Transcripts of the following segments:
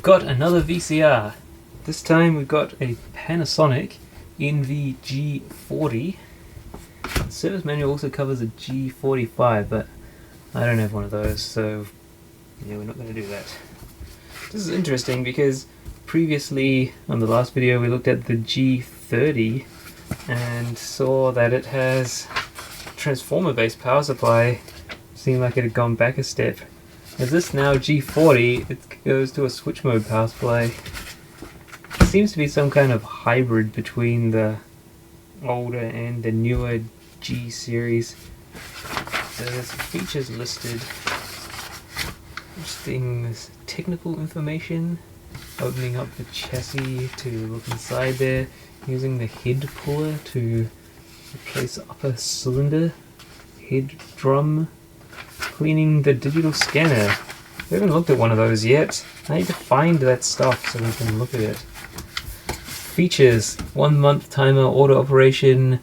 got another VCR. This time we've got a Panasonic NV-G40. The service manual also covers a G45, but I don't have one of those, so yeah, we're not going to do that. This is interesting because previously on the last video we looked at the G30 and saw that it has transformer based power supply. Seemed like it had gone back a step. As this now G40, it goes to a switch mode power supply. It seems to be some kind of hybrid between the older and the newer G series. So there's features listed. Interesting, there's technical information. Opening up the chassis to look inside there. Using the head puller to replace upper cylinder. Head drum. Cleaning the digital scanner. We haven't looked at one of those yet. I need to find that stuff so we can look at it. Features: 1 month timer, auto operation,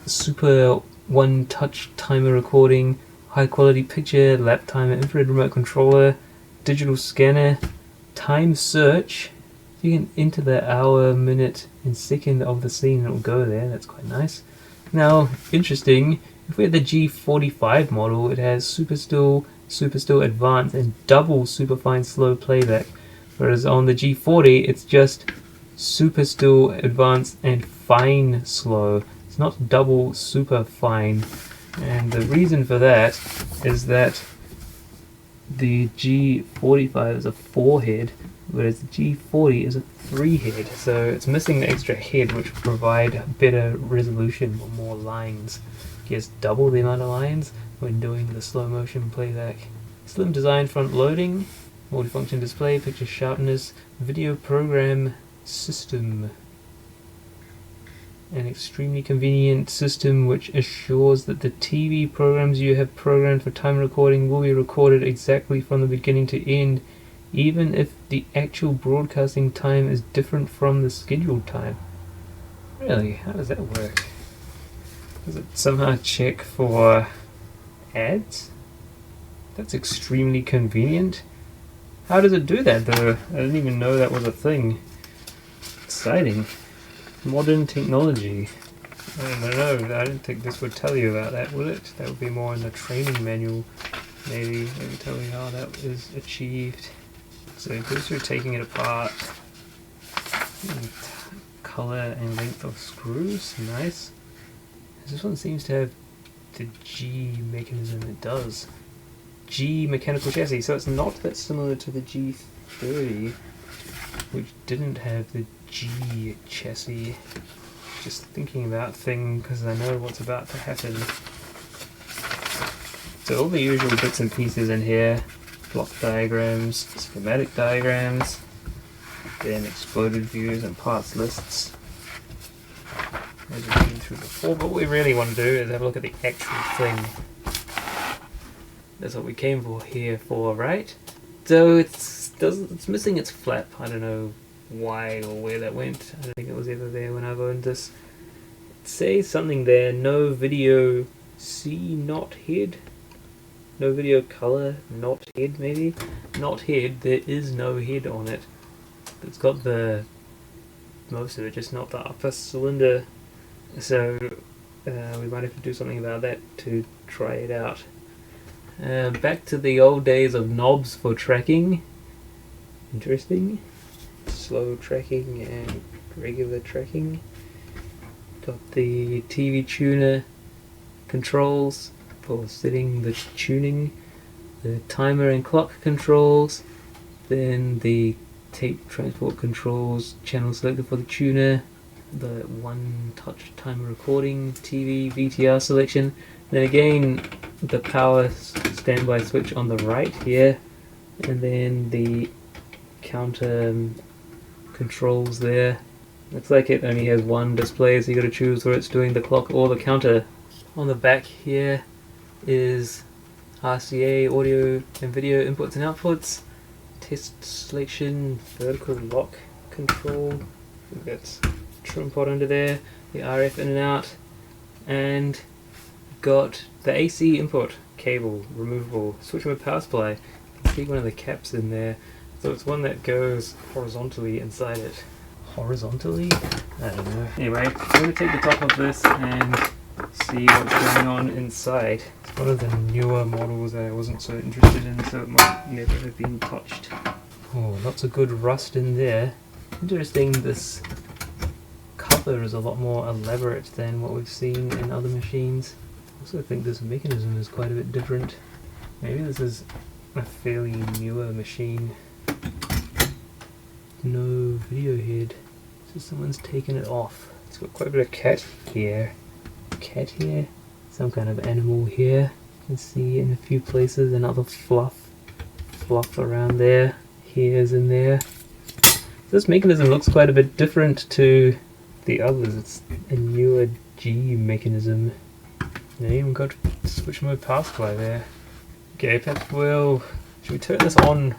super one touch timer recording, high quality picture, lap timer, infrared remote controller, digital scanner, time search. You can enter the hour, minute and second of the scene and it will go there. That's quite nice. Now, interesting, if we had the G45 model, it has super still advanced and double superfine slow playback, whereas on the G40 it's just super still advanced and fine slow. It's not double super fine, and the reason for that is that the G45 is a 4-head, whereas the G40 is a 3-head, so it's missing the extra head which will provide better resolution or more lines. Gives double the amount of lines when doing the slow motion playback. Slim design front loading, multifunction display, picture sharpness, video program system. An extremely convenient system which assures that the TV programs you have programmed for time recording will be recorded exactly from the beginning to end, even if the actual broadcasting time is different from the scheduled time. Really? How does that work? Does it somehow check for ads? That's extremely convenient. How does it do that though? I didn't even know that was a thing. Exciting. Modern technology. I don't know, I didn't think this would tell you about that, would it? That would be more in the training manual. Maybe it would tell you how that is achieved. So it goes through taking it apart. Color and length of screws, nice. This one seems to have the G mechanism. It does. G mechanical chassis, so it's not that similar to the G30, which didn't have the G chassis. Just thinking about things because I know what's about to happen. So all the usual bits and pieces in here, block diagrams, schematic diagrams, then exploded views and parts lists. As we've been through before, but what we really want to do is have a look at the actual thing. That's what we came here for, right? So it's missing its flap. I don't know why or where that went. I don't think it was ever there when I've owned this. It says something there, no video C not head. No video color not head maybe. Not head, there is no head on it. It's got the most of it, just not the upper cylinder. So we might have to do something about that to try it out. Back to the old days of knobs for tracking. Interesting. Slow tracking and regular tracking. Got the TV tuner controls for setting the tuning. The timer and clock controls. Then the tape transport controls, channel selector for the tuner. The one touch timer recording, TV, VTR selection. Then again the power standby switch on the right here, and then the counter controls there. Looks like it only has one display, so you got to choose whether it's doing the clock or the counter. On the back here is RCA audio and video inputs and outputs, test selection, vertical lock control. We've got trim pot under there, the RF in and out, and got the AC input cable, removable, switch mode power supply. You can see one of the caps in there. So it's one that goes horizontally inside it. Horizontally? I don't know. Anyway, I'm going to take the top of this and see what's going on inside. It's one of the newer models that I wasn't so interested in, so it might never have been touched. Oh, lots of good rust in there. Interesting, this cover is a lot more elaborate than what we've seen in other machines. I also think this mechanism is quite a bit different. Maybe this is a fairly newer machine. No video head, so someone's taken it off. It's got quite a bit of cat hair, some kind of animal here. You can see in a few places another fluff around there, hairs in there. This mechanism looks quite a bit different to the others. It's a newer G mechanism. You even got switch mode power supply there. Okay, perhaps should we turn this on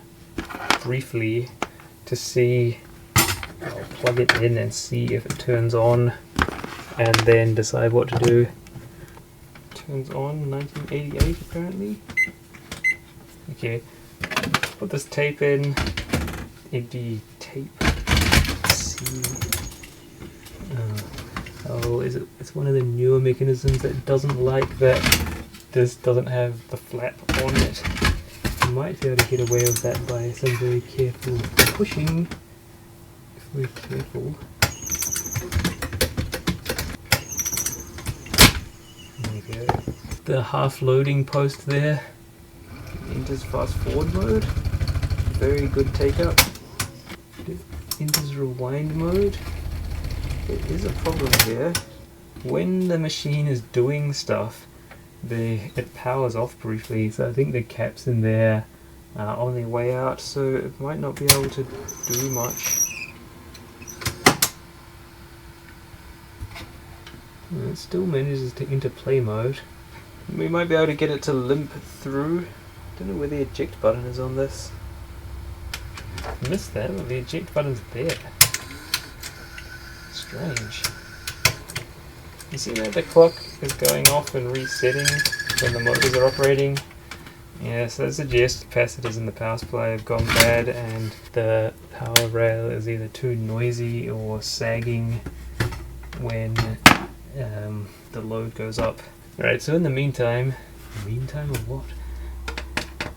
briefly to see? I'll plug it in and see if it turns on and then decide what to do. Turns on 1988 apparently. Okay, put this tape in. Empty tape. Let's see. Oh, it's one of the newer mechanisms that doesn't like that this doesn't have the flap on it. You might be able to get away with that by some very careful pushing. If we're careful. There we go. The half loading post there enters fast forward mode. Very good take up. It enters rewind mode. There is a problem here. When the machine is doing stuff, it powers off briefly, so I think the caps in there are on their way out, so it might not be able to do much. And it still manages to enter play mode. We might be able to get it to limp through. Don't know where the eject button is on this. I missed that, but the eject button's there. Strange. You see that the clock is going off and resetting when the motors are operating? Yeah, so that suggests capacitors in the power supply have gone bad and the power rail is either too noisy or sagging when the load goes up. Alright, so in the meantime or what?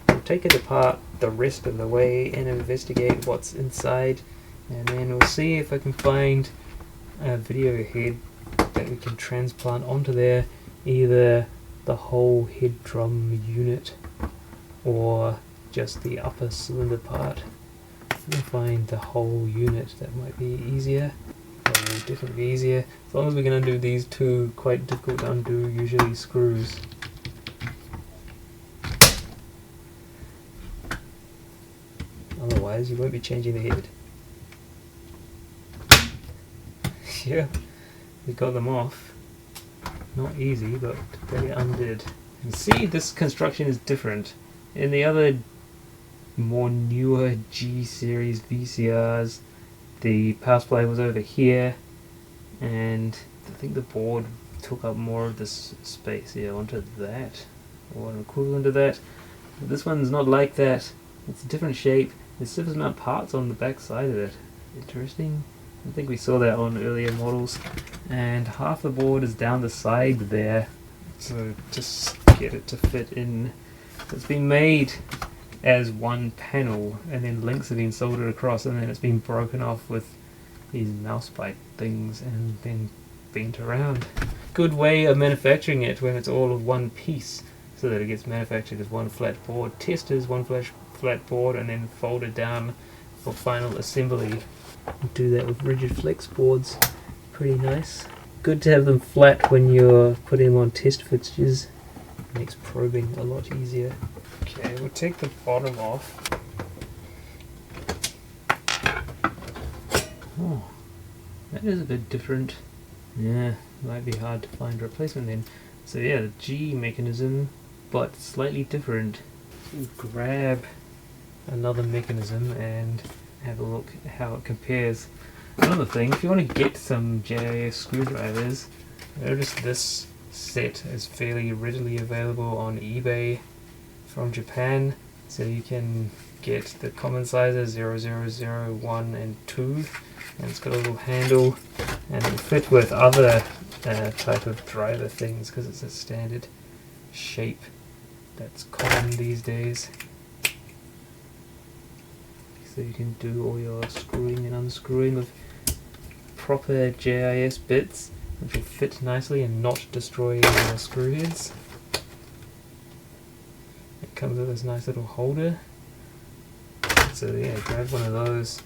We'll take it apart the rest of the way and investigate what's inside, and then we'll see if I can find a video head that we can transplant onto there, either the whole head drum unit or just the upper cylinder part. If we can find the whole unit, that might be easier. That will definitely be easier, as long as we can undo these two quite difficult to undo usually screws. Otherwise you won't be changing the head. Yeah, we got them off. Not easy, but they undid. And see, this construction is different. In the other more newer G series VCRs, the power supply was over here, and I think the board took up more of this space here onto that, or an equivalent to that. But this one's not like that. It's a different shape. There's surface mount parts on the back side of it. Interesting. I think we saw that on earlier models. And half the board is down the side there, so just get it to fit in. It's been made as one panel, and then links have been soldered across, and then it's been broken off with these mouse bite things and then bent around. Good way of manufacturing it when it's all of one piece, so that it gets manufactured as one flat board, tested as one flat board, and then folded down for final assembly. Do that with rigid flex boards. Pretty nice. Good to have them flat when you're putting them on test fixtures. Makes probing a lot easier. Okay, we'll take the bottom off. Oh, that is a bit different. Yeah, might be hard to find a replacement then. So yeah, the G mechanism, but slightly different. So grab another mechanism and have a look at how it compares. Another thing, if you want to get some JIS screwdrivers, notice this set is fairly readily available on eBay from Japan. So you can get the common sizes 00, 1 and 2, and it's got a little handle, and it'll fit with other type of driver things because it's a standard shape that's common these days. So you can do all your screwing and unscrewing with proper JIS bits, which will fit nicely and not destroy your screw heads. It comes with this nice little holder. So yeah, grab one of those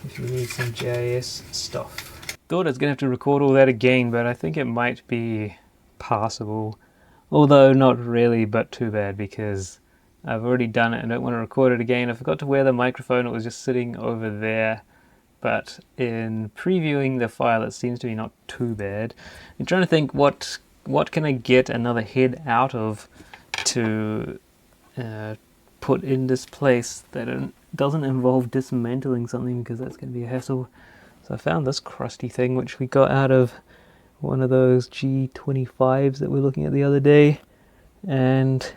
if you need some JIS stuff. Thought I was going to have to record all that again, but I think it might be passable. Although not really, but too bad, because I've already done it and don't want to record it again. I forgot to wear the microphone, it was just sitting over there. But in previewing the file, it seems to be not too bad. I'm trying to think what can I get another head out of to put in this place that doesn't involve dismantling something, because that's going to be a hassle. So I found this crusty thing which we got out of one of those G25s that we were looking at the other day, and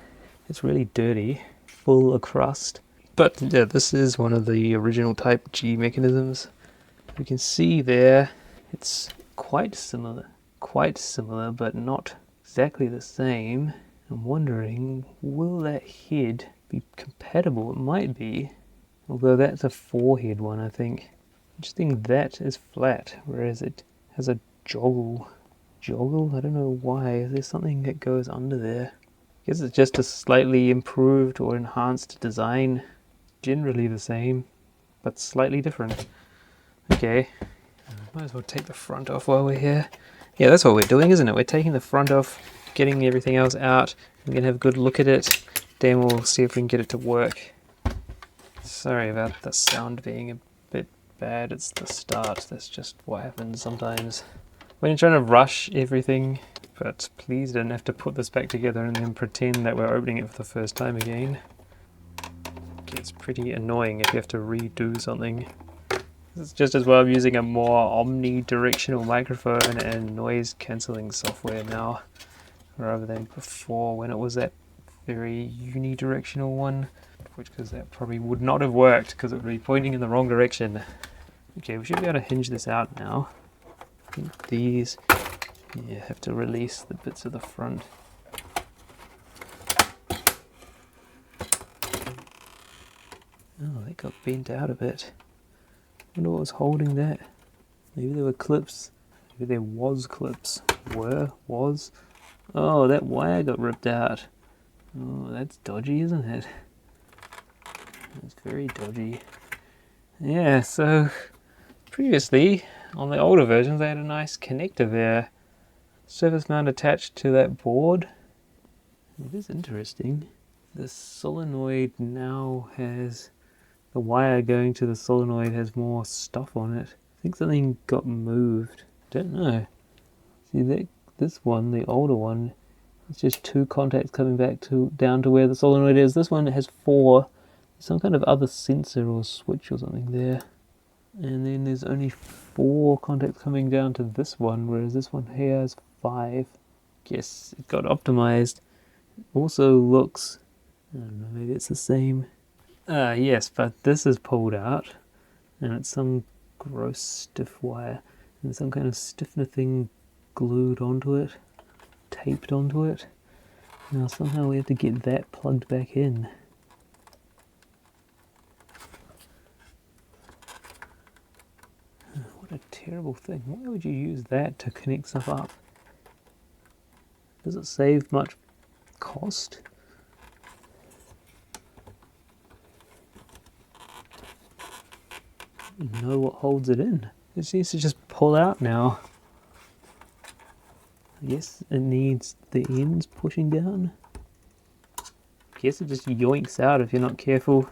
it's really dirty, full of crust. But yeah, this is one of the original type G mechanisms. You can see there it's quite similar, but not exactly the same. I'm wondering, will that head be compatible? It might be, although that's a 4-head one, I think. Interesting, that is flat, whereas it has a joggle. I don't know why. Is there something that goes under there? I guess it's just a slightly improved or enhanced design. Generally the same, but slightly different. Okay, might as well take the front off while we're here. Yeah, that's what we're doing, isn't it? We're taking the front off, getting everything else out. We're going to have a good look at it. Then we'll see if we can get it to work. Sorry about the sound being a bit bad. It's the start. That's just what happens sometimes. We're trying to rush everything, but please don't have to put this back together and then pretend that we're opening it for the first time again. It gets pretty annoying if you have to redo something. It's just as well I'm using a more omnidirectional microphone and noise cancelling software now, rather than before when it was that very unidirectional one, because that probably would not have worked because it would be pointing in the wrong direction. Okay, we should be able to hinge this out now. I think these, yeah, have to release the bits of the front. Oh, they got bent out a bit. I wonder what was holding that. Maybe there were clips. Maybe there was clips. Was. Oh, that wire got ripped out. Oh, that's dodgy, isn't it? That's very dodgy. Yeah, so previously, on the older versions, they had a nice connector there. Surface mount attached to that board. It is interesting. The solenoid now has... The wire going to the solenoid has more stuff on it. I think something got moved. Don't know. See, this one, the older one, it's just 2 contacts coming back down to where the solenoid is. This one has 4. Some kind of other sensor or switch or something there. And then there's only 4 contacts coming down to this one, whereas this one here has 5. Guess it got optimized. Also looks... I don't know, maybe it's the same. Yes, but this is pulled out, and it's some gross stiff wire, and some kind of stiffener thing glued onto it, taped onto it. Now somehow we have to get that plugged back in. What a terrible thing. Why would you use that to connect stuff up? Does it save much cost? Know what holds it in. It needs to just pull out now. I guess it needs the ends pushing down. I guess it just yoinks out if you're not careful.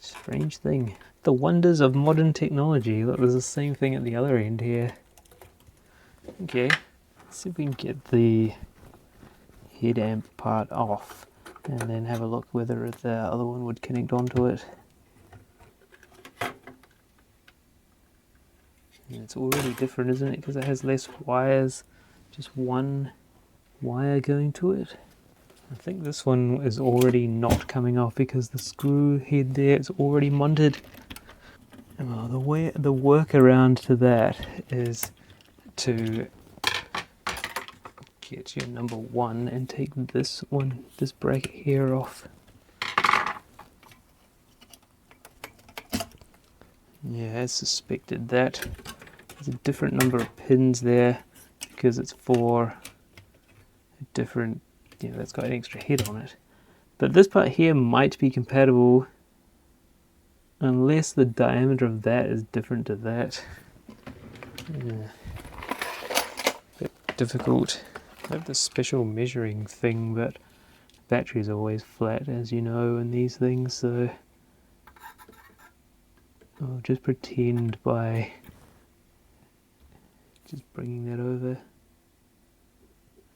Strange thing. The wonders of modern technology. Look, there's the same thing at the other end here. Okay, let's see if we can get the head amp part off and then have a look whether the other one would connect onto it. And it's already different, isn't it? Because it has less wires, just one wire going to it. I think this one is already not coming off because the screw head there is already mounted. Well, the workaround to that is to get your number 1 and take this bracket here off. Yeah, I suspected that. There's a different number of pins there because it's for a different, that's got an extra head on it. But this part here might be compatible unless the diameter of that is different to that. Yeah. Bit difficult. I have this special measuring thing, but battery's always flat, as you know, in these things, so I'll just pretend by just bringing that over.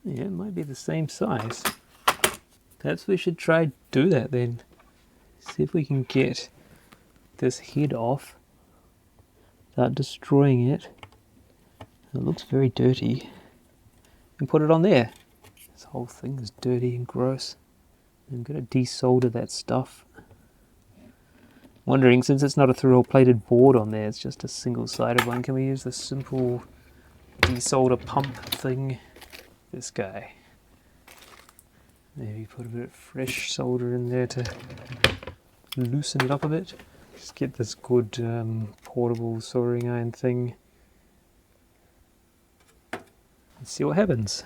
Yeah, it might be the same size. Perhaps we should try do that then. See if we can get this head off without destroying it. It looks very dirty. And put it on there. This whole thing is dirty and gross. I'm going to desolder that stuff. Wondering, since it's not a through-hole plated board on there, it's just a single-sided one, can we use the simple desolder pump thing? This guy. Maybe put a bit of fresh solder in there to loosen it up a bit. Just get this good portable soldering iron thing. Let's see what happens.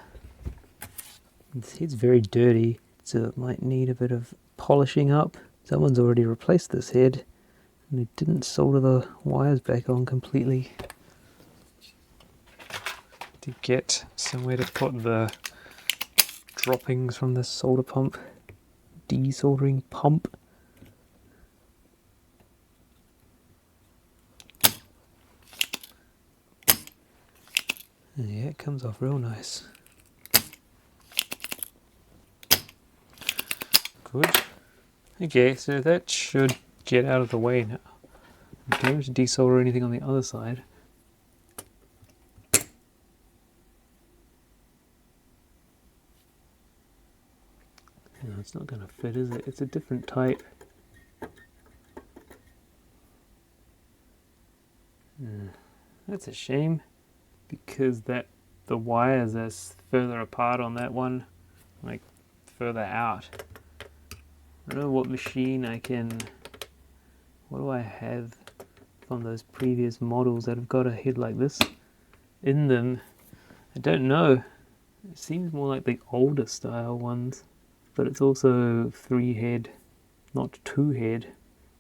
This head's very dirty, so it might need a bit of polishing up. Someone's already replaced this head, and they didn't solder the wires back on completely. To get somewhere to put the droppings from the solder pump, desoldering pump. Yeah, it comes off real nice. Good. Okay, so that should get out of the way now. Don't have to desolder anything on the other side. No, it's not going to fit, is it? It's a different type. That's a shame, because the wires are further apart on that one, like further out. I don't know what machine what do I have from those previous models that have got a head like this in them? I don't know. It seems more like the older style ones, but it's also 3 head, not 2 head.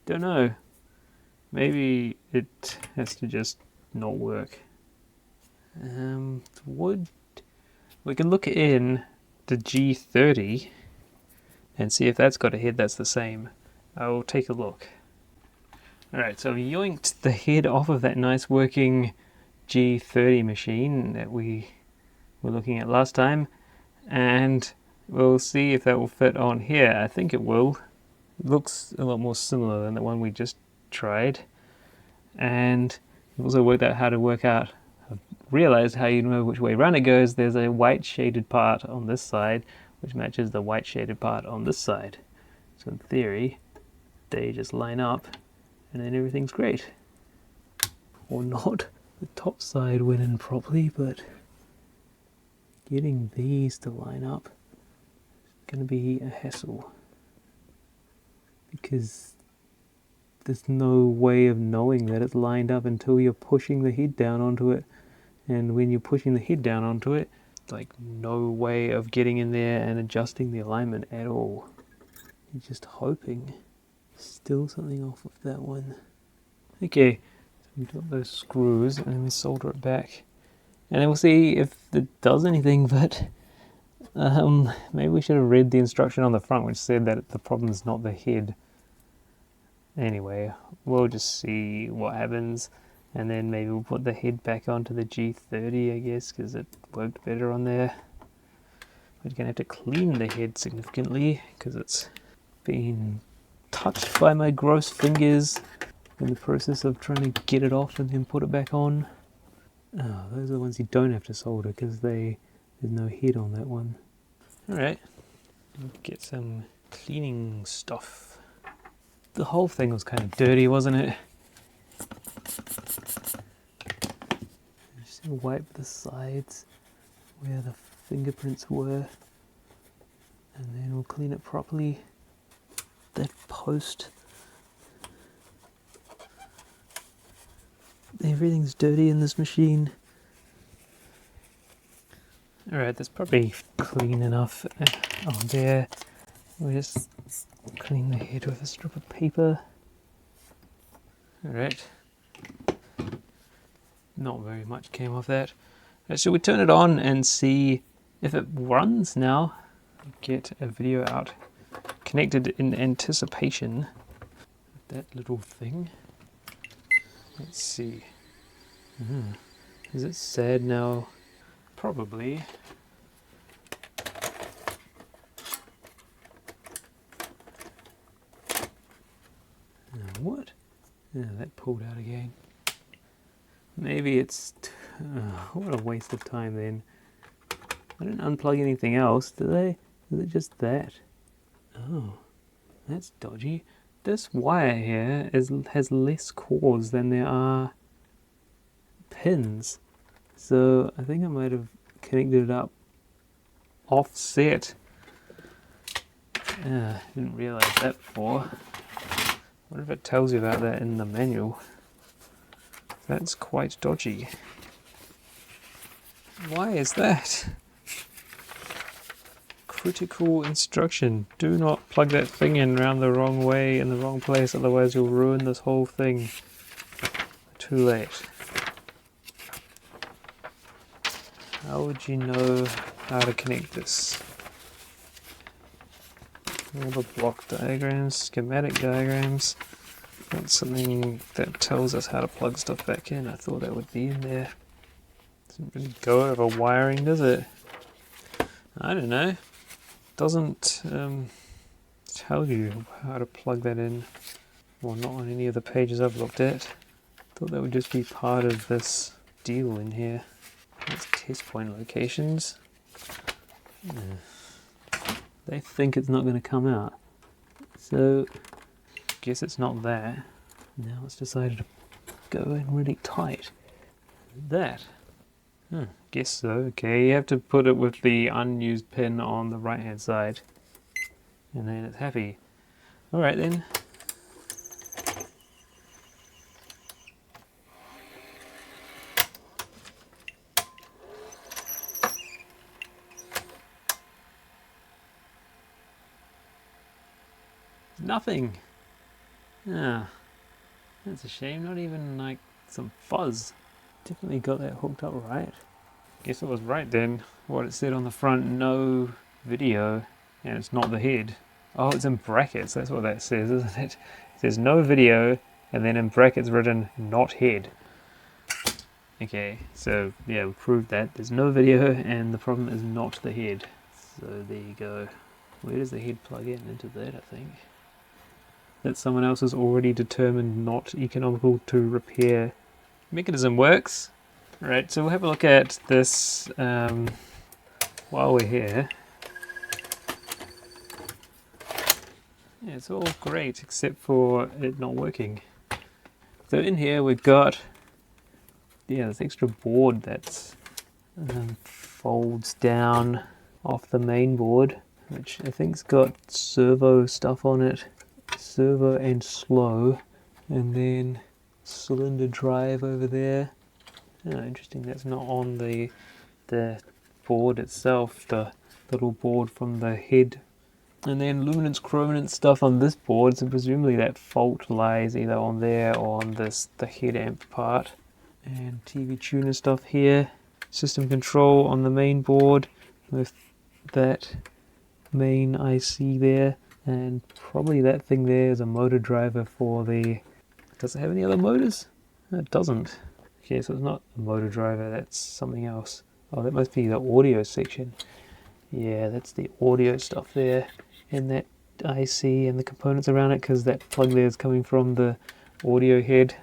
Don't know. Maybe it has to just not work. We can look in the G30 and see if that's got a head that's the same. I'll take a look. Alright, so I've yoinked the head off of that nice working G30 machine that we were looking at last time, and we'll see if that will fit on here. I think it will. It looks a lot more similar than the one we just tried, and we've also worked out how to work out, I've realized how you know which way round it goes. There's a white shaded part on this side which matches the white shaded part on this side. So in theory, they just line up and then everything's great. Or not. The top side went in properly, but getting these to line up is going to be a hassle. Because there's no way of knowing that it's lined up until you're pushing the head down onto it. And when you're pushing the head down onto it, like no way of getting in there and adjusting the alignment at all. You're just hoping. Still something off of that one. Okay, so we've got those screws and then we solder it back. And then we'll see if it does anything, but maybe we should have read the instruction on the front which said that the problem is not the head. Anyway, we'll just see what happens. And then maybe we'll put the head back onto the G30, I guess, because it worked better on there. We're going to have to clean the head significantly, because it's been touched by my gross fingers in the process of trying to get it off and then put it back on. Oh, those are the ones you don't have to solder, because there's no head on that one. Alright, get some cleaning stuff. The whole thing was kind of dirty, wasn't it? Just wipe the sides where the fingerprints were, and then we'll clean it properly. That post, everything's dirty in this machine. Alright, that's probably clean enough. Oh, there. We'll just clean the head with a strip of paper. Alright. Not very much came off that. Shall we turn it on and see if it runs now? Get a video out. Connected in anticipation. That little thing. Let's see. Is it sad now? Probably. What? Yeah, that pulled out again. Maybe it's... what a waste of time then. I didn't unplug anything else, did I? Is it just that? Oh, that's dodgy. This wire here has less cores than there are pins. So I think I might have connected it up offset. Didn't realize that before. What if it tells you about that in the manual? That's quite dodgy. Why is that? Critical instruction. Do not plug that thing in round the wrong way in the wrong place, otherwise you'll ruin this whole thing. Too late. How would you know how to connect this? All the block diagrams, schematic diagrams. That's something that tells us how to plug stuff back in. I thought that would be in there. Doesn't really go over wiring, does it? I don't know. Doesn't tell you how to plug that in. Well, not on any of the pages I've looked at. Thought that would just be part of this deal in here. That's test point locations. They think it's not going to come out. So, guess it's not there. Now it's decided to go in really tight. That. Guess so. Okay, you have to put it with the unused pin on the right hand side. And then it's happy. Alright then. Nothing. Ah, that's a shame. Not even like some fuzz. Definitely got that hooked up right. Guess it was right then. What it said on the front, no video, and it's not the head. Oh, it's in brackets. That's what that says, isn't it? It says no video, and then in brackets written not head. Okay, so yeah, we proved that. There's no video, and the problem is not the head. So there you go. Where does the head plug in? Into that, I think. That someone else has already determined not economical to repair. Mechanism works. Right, so we'll have a look at this while we're here. Yeah, it's all great except for it not working. So in here we've got this extra board that folds down off the main board, which I think's got servo stuff on it. Servo and slow, and then cylinder drive over there. Oh, interesting, that's not on the board itself, the little board from the head. And then luminance chrominance stuff on this board, so presumably that fault lies either on there or on the head amp part. And TV tuner stuff here. System control on the main board with that main IC there. And probably that thing there is a motor driver for the... Does it have any other motors? No, it doesn't. Okay, so it's not a motor driver, that's something else. Oh, that must be the audio section. Yeah, that's the audio stuff there. And that IC and the components around it, because that plug there is coming from the audio head.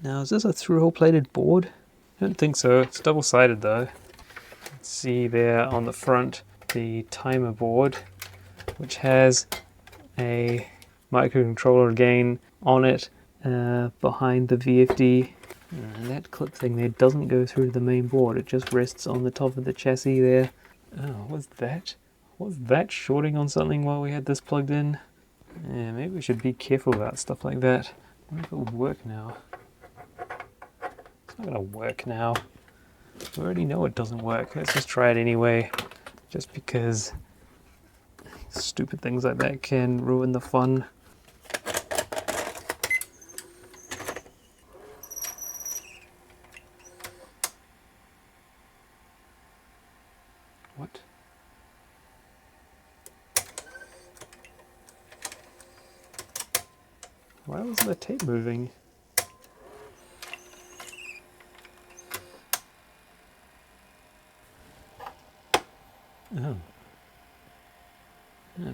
Now, is this a through-hole plated board? I don't think so. It's double-sided though. Let's see there on the front, the timer board. which has a microcontroller again on it behind the VFD. And that clip thing there doesn't go through the main board, it just rests on the top of the chassis there. Oh, what's that? Was that shorting on something while we had this plugged in? Yeah, maybe we should be careful about stuff like that. I wonder if it would work now. It's not gonna work now. We already know it doesn't work. Let's just try it anyway, just because stupid things like that can ruin the fun. What? Why was the tape moving? Oh. Yeah,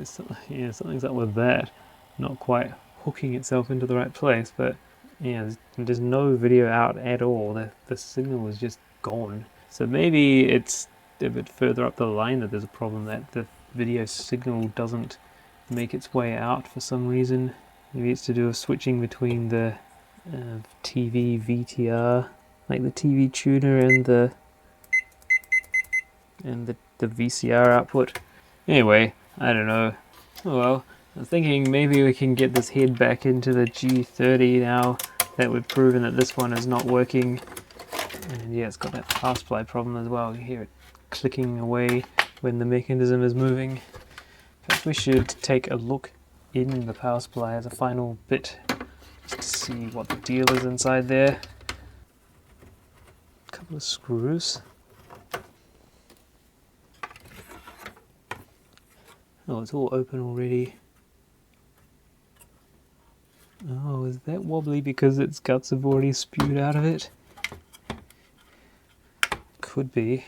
something's up with that. Not quite hooking itself into the right place, but yeah, there's no video out at all. The signal is just gone. So maybe it's a bit further up the line that there's a problem, that the video signal doesn't make its way out for some reason. Maybe it's to do with switching between the TV VTR, like the TV tuner, and the VCR output. Anyway, I don't know. Oh well, I was thinking maybe we can get this head back into the G30 now that we've proven that this one is not working. And yeah, it's got that power supply problem as well. You hear it clicking away when the mechanism is moving. Perhaps we should take a look in the power supply as a final bit, just to see what the deal is inside there. A couple of screws. Oh, it's all open already. Oh, is that wobbly because its guts have already spewed out of it? Could be.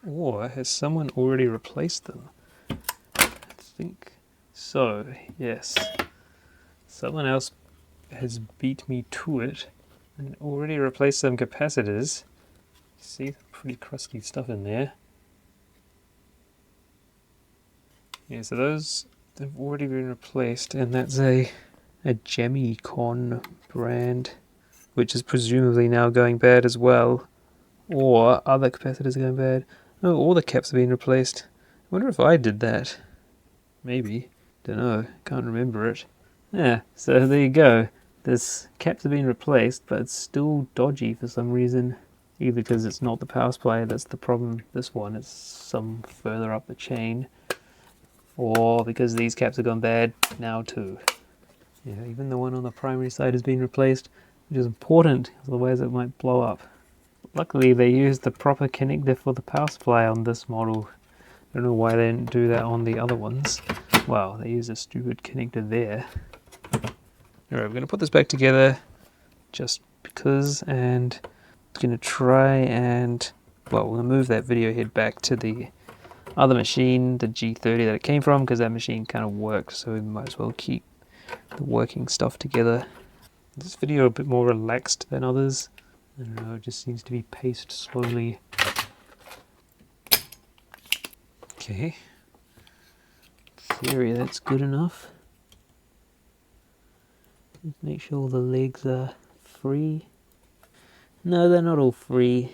Or has someone already replaced them? I think so, yes. Someone else has beat me to it and already replaced some capacitors. See, pretty crusty stuff in there. Yeah, so those have already been replaced, and that's a Jamicon brand, which is presumably now going bad as well. Or other capacitors are going bad. Oh, all the caps have been replaced. I wonder if I did that. Maybe. Don't know. Can't remember it. Yeah, so there you go. This caps have been replaced, but it's still dodgy for some reason. Either because it's not the power supply that's the problem, this one, it's some further up the chain. Or because these caps have gone bad now too. Yeah, even the one on the primary side has been replaced, which is important, otherwise it might blow up. Luckily they used the proper connector for the power supply on this model. I don't know why they didn't do that on the other ones. Well, they used a stupid connector there. Alright, we're going to put this back together just because, and it's going to try and, well, we're going to move that video head back to the other machine, the G30 that it came from, because that machine kind of works, so we might as well keep the working stuff together. This video a bit more relaxed than others. I don't know, it just seems to be paced slowly. Okay. In theory, that's good enough. Just make sure all the legs are free. No, they're not all free.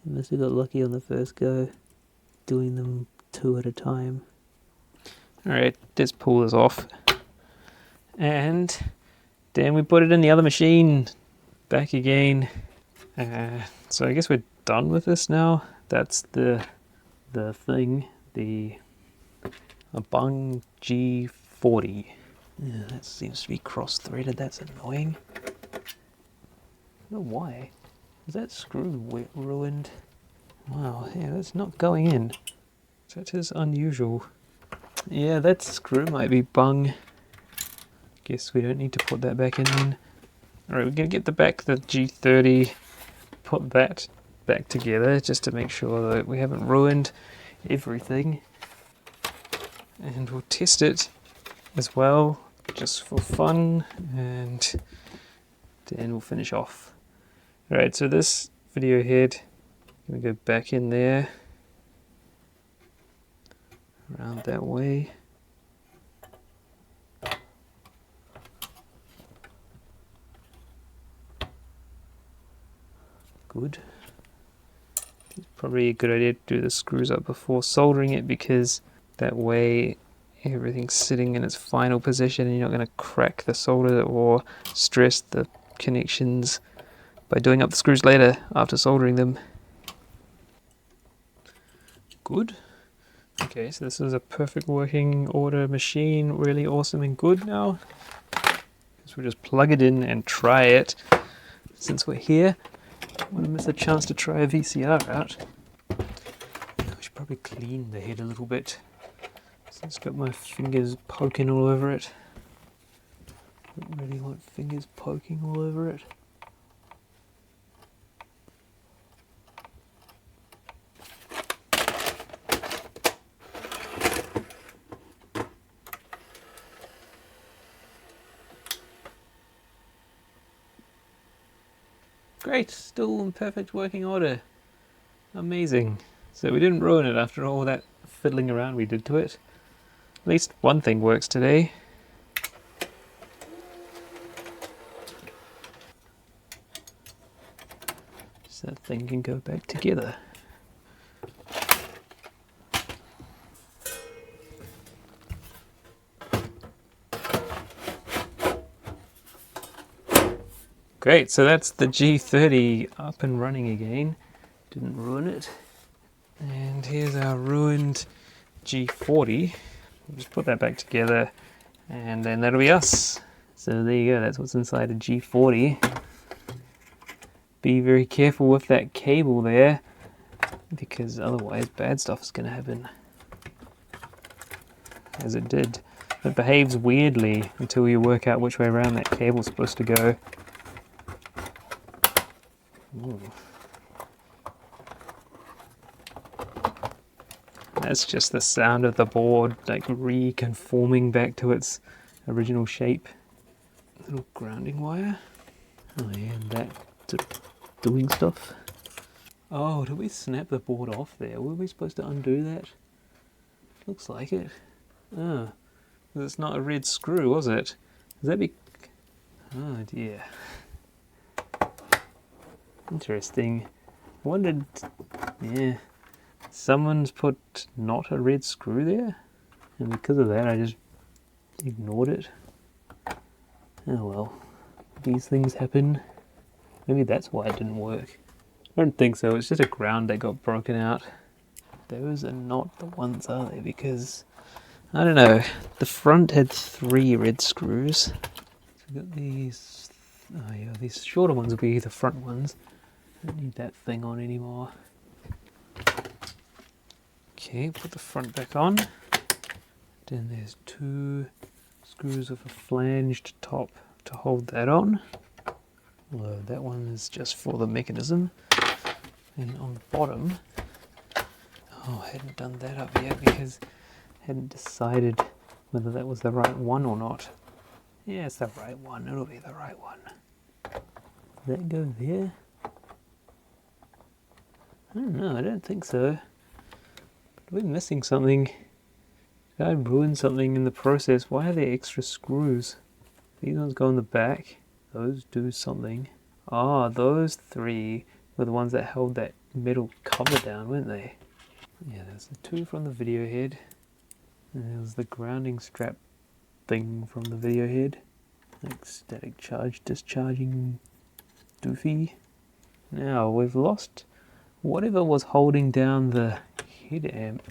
I must have got lucky on the first go, doing them 2 at a time. Alright, let's pull this off. And then we put it in the other machine. Back again. So I guess we're done with this now. That's the thing, the Bung G40. Yeah, that seems to be cross-threaded. That's annoying. I don't know why. Is that screw ruined? Wow, yeah, that's not going in. That is unusual. Yeah, that screw might be bung. Guess we don't need to put that back in then. Alright, we're going to get the G30, put that back together just to make sure that we haven't ruined everything. And we'll test it as well, just for fun, and then we'll finish off. Alright, so this video head Gonna go back in there, around that way. Good. It's probably a good idea to do the screws up before soldering it, because that way everything's sitting in its final position and you're not going to crack the solder or stress the connections by doing up the screws later after soldering them. Good. Okay, so this is a perfect working order machine, really awesome and good now. So we'll just plug it in and try it. Since we're here, I want to miss a chance to try a VCR out. I should probably clean the head a little bit, since it's got my fingers poking all over it. Don't really want fingers poking all over it. Great, still in perfect working order. Amazing. So we didn't ruin it after all that fiddling around we did to it. At least one thing works today. So that thing can go back together. Great, so that's the G30 up and running again. Didn't ruin it. And here's our ruined G40. We'll just put that back together and then that'll be us. So there you go, that's what's inside a G40. Be very careful with that cable there, because otherwise bad stuff is going to happen. As it did. It behaves weirdly until you work out which way around that cable's supposed to go. Ooh. That's just the sound of the board like reconforming back to its original shape. Little grounding wire. Oh yeah, and that doing stuff. Oh, did we snap the board off there? Were we supposed to undo that? Looks like it. Oh, it's not a red screw, was it? Does that be... Oh dear. Interesting. I wondered... Yeah. Someone's put not a red screw there, and because of that I just ignored it. Oh well, these things happen. Maybe that's why it didn't work. I don't think so, it's just a ground that got broken out. Those are not the ones, are they? Because, I don't know, the front had 3 red screws. So we've got these, oh yeah, these shorter ones will be the front ones. I don't need that thing on anymore. Okay, put the front back on. Then there's 2 screws with a flanged top to hold that on. Although that one is just for the mechanism. And on the bottom, oh, I hadn't done that up yet because I hadn't decided whether that was the right one or not. Yeah, it's the right one. It'll be the right one. Does that go there? I don't know, I don't think so. We're missing something. Did I ruin something in the process? Why are there extra screws? These ones go in the back. Those do something. Ah, those 3 were the ones that held that metal cover down, weren't they? Yeah, there's the 2 from the video head. And there's the grounding strap thing from the video head. Like static charge discharging doofy. Now we've lost whatever was holding down the head amp.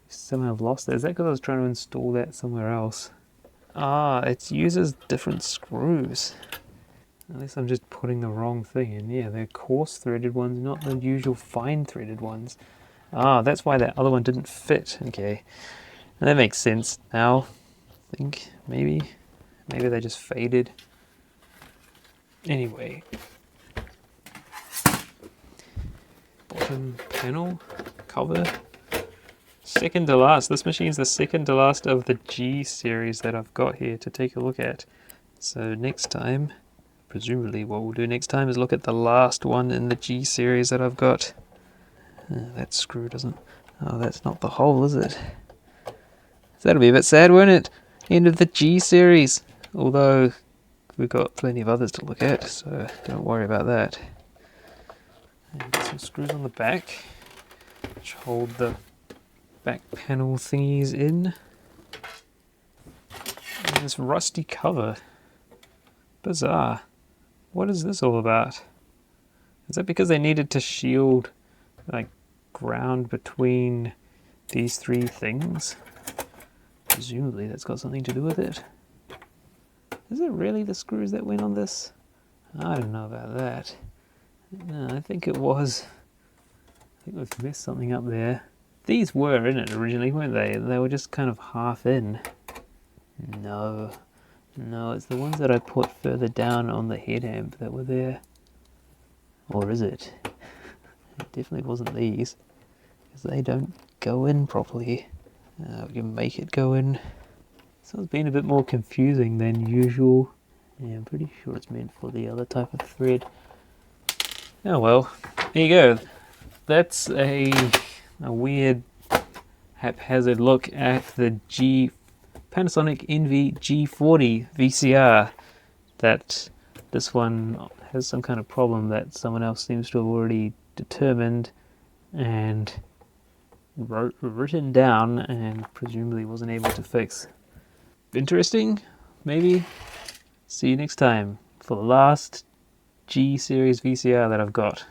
Somehow I've lost it. Is that because I was trying to install that somewhere else? Ah, it uses different screws. Unless I'm just putting the wrong thing in. Yeah, they're coarse threaded ones, not the usual fine threaded ones. Ah, that's why that other one didn't fit. Okay. And that makes sense now. I think, maybe. Maybe they just faded. Anyway. Bottom panel, cover. Second to last. This machine's the second to last of the G series that I've got here to take a look at. So next time, presumably what we'll do next time is look at the last one in the G series that I've got. That screw doesn't... Oh, that's not the hole, is it? So that'll be a bit sad, won't it? End of the G series. Although, we've got plenty of others to look at, so don't worry about that. And got some screws on the back, which hold the back panel thingies in. And this rusty cover. Bizarre. What is this all about? Is that because they needed to shield, like, ground between these three things? Presumably that's got something to do with it. Is it really the screws that went on this? I don't know about that. No, I think it was. I think we've messed something up there. These were in it originally, weren't they? They were just kind of half in. No. No, it's the ones that I put further down on the head amp that were there. Or is it? It definitely wasn't these, because they don't go in properly. We can make it go in. So it's been a bit more confusing than usual. Yeah, I'm pretty sure it's meant for the other type of thread. Oh well, there you go. That's a weird haphazard look at the Panasonic NV-G40 VCR. That this one has some kind of problem that someone else seems to have already determined and written down and presumably wasn't able to fix. Interesting, maybe. See you next time for the last G series VCR that I've got.